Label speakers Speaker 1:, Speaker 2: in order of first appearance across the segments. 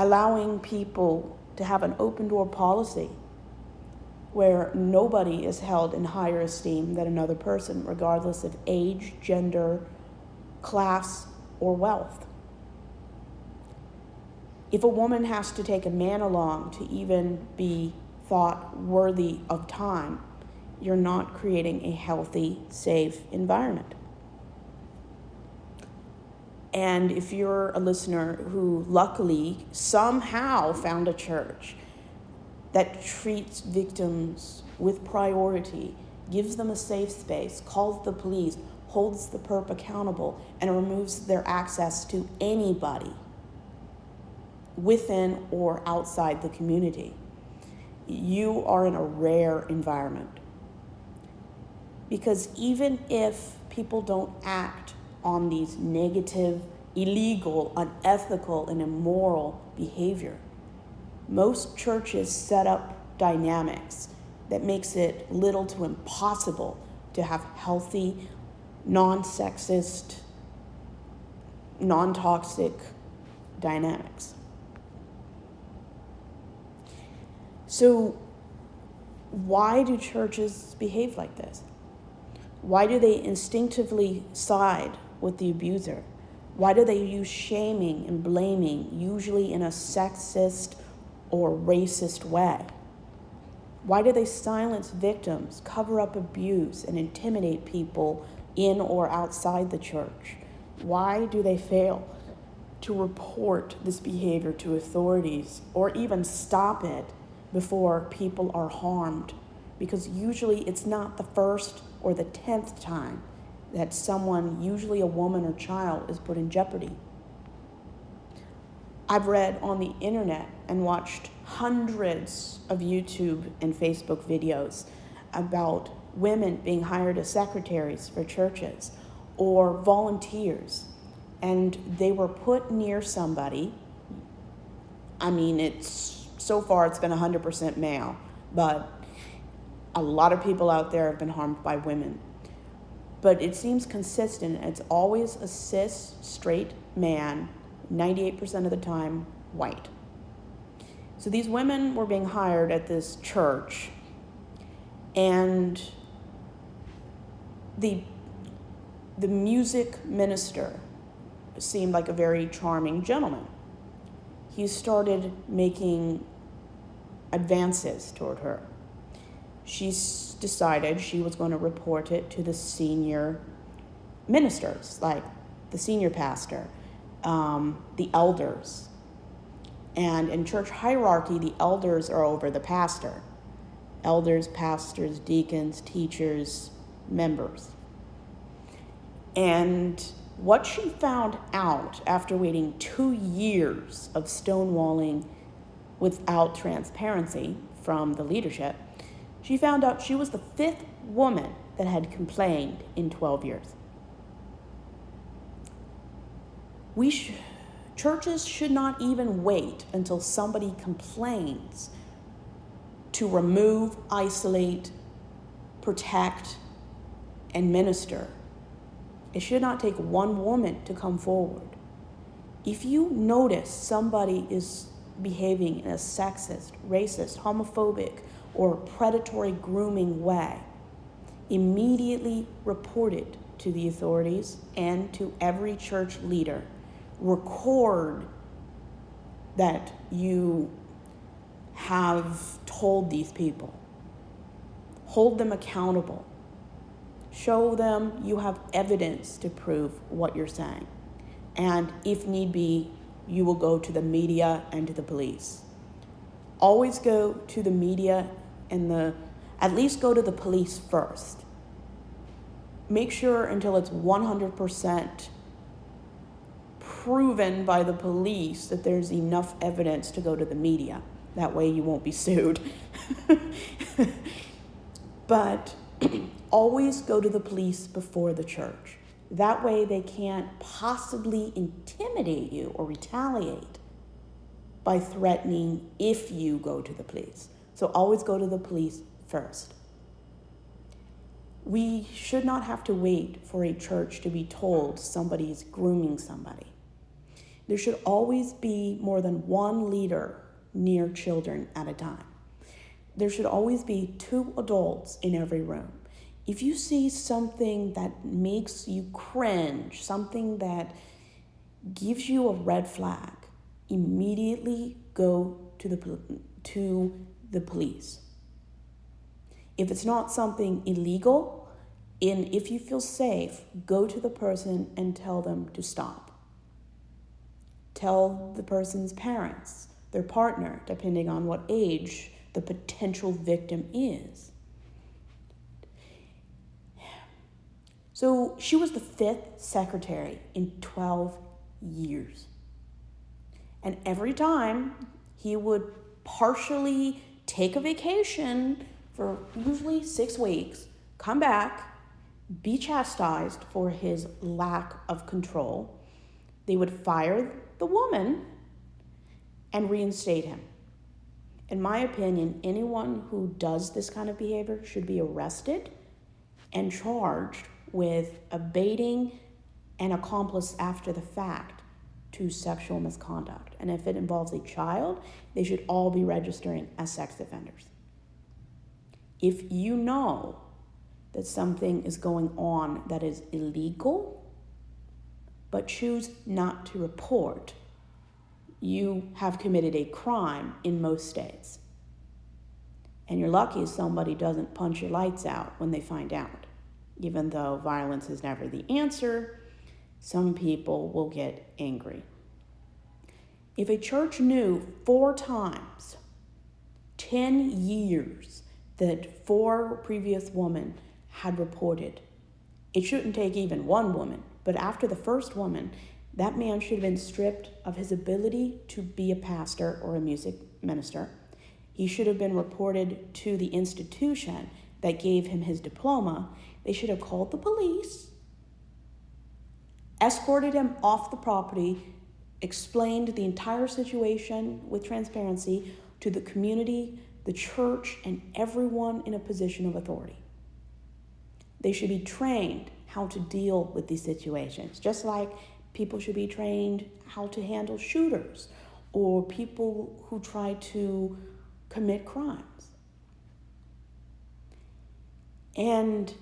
Speaker 1: allowing people to have an open door policy where nobody is held in higher esteem than another person, regardless of age, gender, class, or wealth. If a woman has to take a man along to even be thought worthy of time, you're not creating a healthy, safe environment. And if you're a listener who luckily somehow found a church that treats victims with priority, gives them a safe space, calls the police, holds the perp accountable, and removes their access to anybody within or outside the community, you are in a rare environment. Because even if people don't act on these negative, illegal, unethical, and immoral behavior, most churches set up dynamics that makes it little to impossible to have healthy, non-sexist, non-toxic dynamics. So why do churches behave like this? Why do they instinctively side with the abuser? Why do they use shaming and blaming, usually in a sexist or racist way? Why do they silence victims, cover up abuse, and intimidate people in or outside the church? Why do they fail to report this behavior to authorities or even stop it before people are harmed? Because usually it's not the first or the 10th time that someone, usually a woman or child, is put in jeopardy. I've read on the internet and watched hundreds of YouTube and Facebook videos about women being hired as secretaries for churches or volunteers, and they were put near somebody. I mean, so far it's been 100% male, but a lot of people out there have been harmed by women. But it seems consistent. It's always a cis, straight man, 98% of the time, white. So these women were being hired at this church, and the music minister seemed like a very charming gentleman. He started making advances toward her. She decided she was going to report it to the senior ministers, like the senior pastor, the elders. And in church hierarchy, the elders are over the pastor. Elders, pastors, deacons, teachers, members. And what she found out after waiting 2 years of stonewalling without transparency from the leadership, she found out she was the 5th woman that had complained in 12 years. Churches should not even wait until somebody complains to remove, isolate, protect, and minister. It should not take one woman to come forward. If you notice somebody is behaving in a sexist, racist, homophobic, or predatory grooming way, immediately report it to the authorities and to every church leader. Record that you have told these people. Hold them accountable. Show them you have evidence to prove what you're saying. And if need be, you will go to the media and to the police. Always go to the media and at least go to the police first. Make sure until it's 100% proven by the police that there's enough evidence to go to the media. That way you won't be sued. But always go to the police before the church. That way they can't possibly intimidate you or retaliate by threatening if you go to the police. So always go to the police first. We should not have to wait for a church to be told somebody's grooming somebody. There should always be more than one leader near children at a time. There should always be 2 adults in every room. If you see something that makes you cringe, something that gives you a red flag, immediately go to the police. If it's not something illegal, and if you feel safe, go to the person and tell them to stop. Tell the person's parents, their partner, depending on what age the potential victim is. So she was the 5th secretary in 12 years. And every time he would partially take a vacation for usually 6 weeks, come back, be chastised for his lack of control. They would fire the woman and reinstate him. In my opinion, anyone who does this kind of behavior should be arrested and charged with abating an accomplice after the fact to sexual misconduct. And if it involves a child, they should all be registering as sex offenders. If you know that something is going on that is illegal, but choose not to report, you have committed a crime in most states. And you're lucky if somebody doesn't punch your lights out when they find out. Even though violence is never the answer, some people will get angry. If a church knew 4 times, 10 years, that 4 previous women had reported, it shouldn't take even 1 woman, but after the first woman, that man should have been stripped of his ability to be a pastor or a music minister. He should have been reported to the institution that gave him his diploma. They should have called the police, escorted him off the property, explained the entire situation with transparency to the community, the church, and everyone in a position of authority. They should be trained how to deal with these situations, just like people should be trained how to handle shooters or people who try to commit crimes. And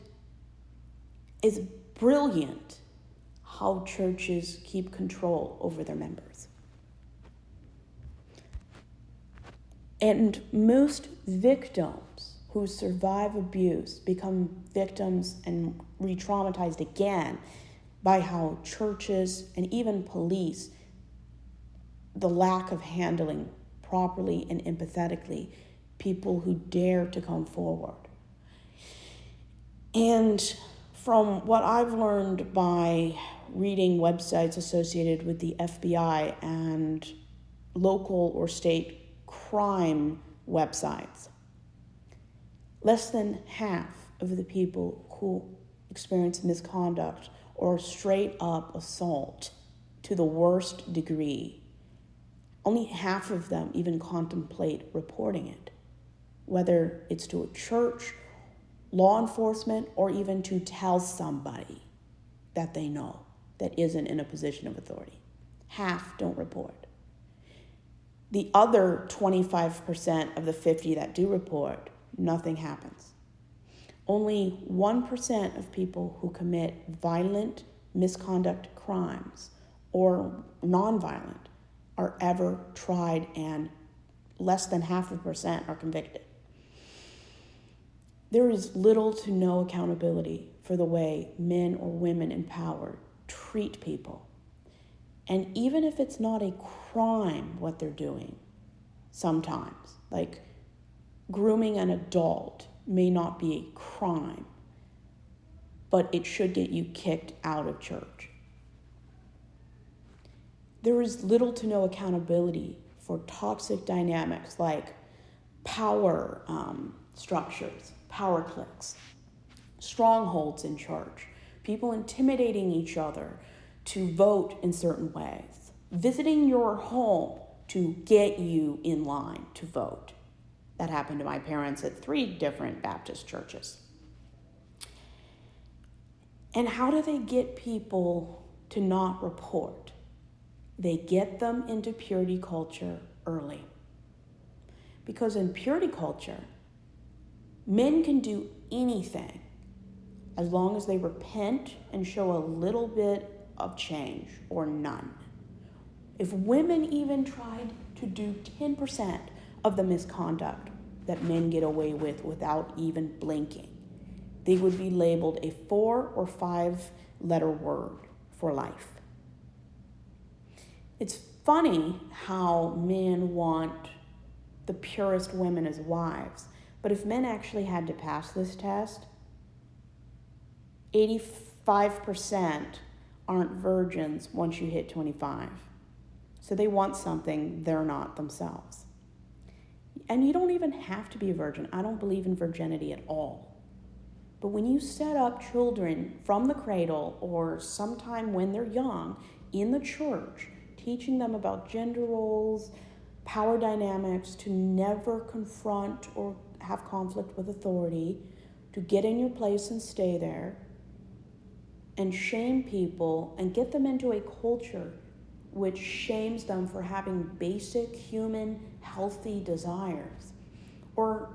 Speaker 1: it's brilliant how churches keep control over their members. And most victims who survive abuse become victims and re-traumatized again by how churches and even police, the lack of handling properly and empathetically people who dare to come forward. And from what I've learned by reading websites associated with the FBI and local or state crime websites, less than half of the people who experience misconduct or straight up assault to the worst degree, only half of them even contemplate reporting it, whether it's to a church, law enforcement, or even to tell somebody that they know that isn't in a position of authority. Half don't report. The other 25% of the 50 that do report, nothing happens. Only 1% of people who commit violent misconduct crimes or nonviolent are ever tried, and less than 0.5% are convicted. There is little to no accountability for the way men or women in power treat people. And even if it's not a crime what they're doing, sometimes, like grooming an adult may not be a crime, but it should get you kicked out of church. There is little to no accountability for toxic dynamics like power structures, power cliques, strongholds in church, people intimidating each other to vote in certain ways, visiting your home to get you in line to vote. That happened to my parents at 3 different Baptist churches. And how do they get people to not report? They get them into purity culture early. Because in purity culture, men can do anything as long as they repent and show a little bit of change or none. If women even tried to do 10% of the misconduct that men get away with without even blinking, they would be labeled a 4 or 5 letter word for life. It's funny how men want the purest women as wives, but if men actually had to pass this test, 85% aren't virgins once you hit 25. So they want something they're not themselves. And you don't even have to be a virgin. I don't believe in virginity at all. But when you set up children from the cradle or sometime when they're young in the church, teaching them about gender roles, power dynamics, to never confront or have conflict with authority, to get in your place and stay there, and shame people and get them into a culture which shames them for having basic human healthy desires, or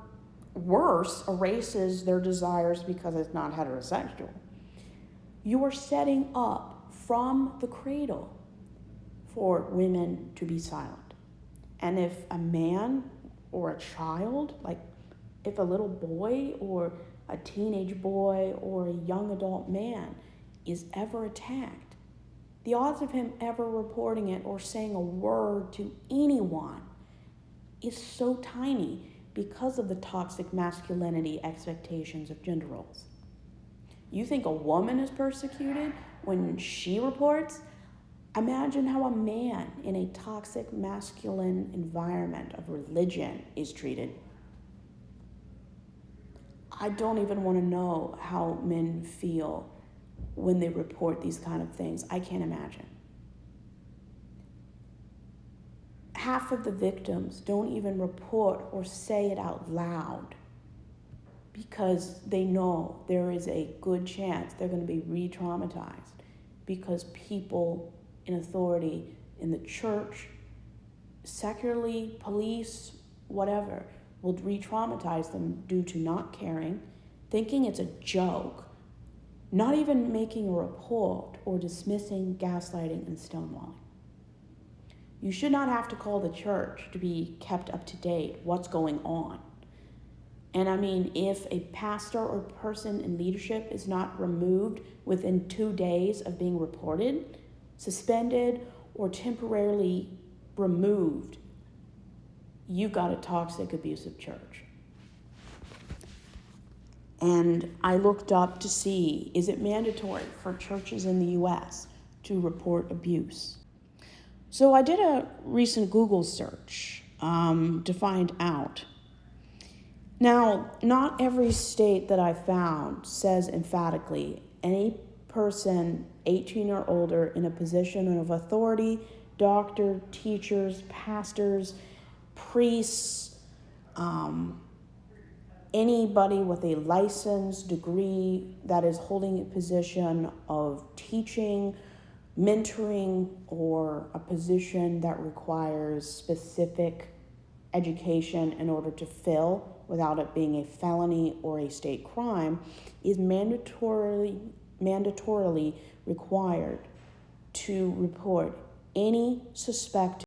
Speaker 1: worse, erases their desires because it's not heterosexual. You are setting up from the cradle for women to be silent. And if a man or a child, like if a little boy or a teenage boy or a young adult man is ever attacked, the odds of him ever reporting it or saying a word to anyone is so tiny because of the toxic masculinity expectations of gender roles. You think a woman is persecuted when she reports? Imagine how a man in a toxic masculine environment of religion is treated. I don't even want to know how men feel when they report these kind of things. I can't imagine. Half of the victims don't even report or say it out loud because they know there is a good chance they're going to be re-traumatized because people in authority in the church, secularly, police, whatever, will re-traumatize them due to not caring, thinking it's a joke, not even making a report or dismissing gaslighting and stonewalling. You should not have to call the church to be kept up to date what's going on. And I mean, if a pastor or person in leadership is not removed within 2 days of being reported, suspended, or temporarily removed, you've got a toxic, abusive church. And I looked up to see, is it mandatory for churches in the U.S. to report abuse? So I did a recent Google search to find out. Now, not every state that I found says emphatically any person 18 or older in a position of authority, doctor, teachers, pastors, priests, anybody with a license, degree that is holding a position of teaching, mentoring, or a position that requires specific education in order to fill without it being a felony or a state crime is mandatorily required to report any suspected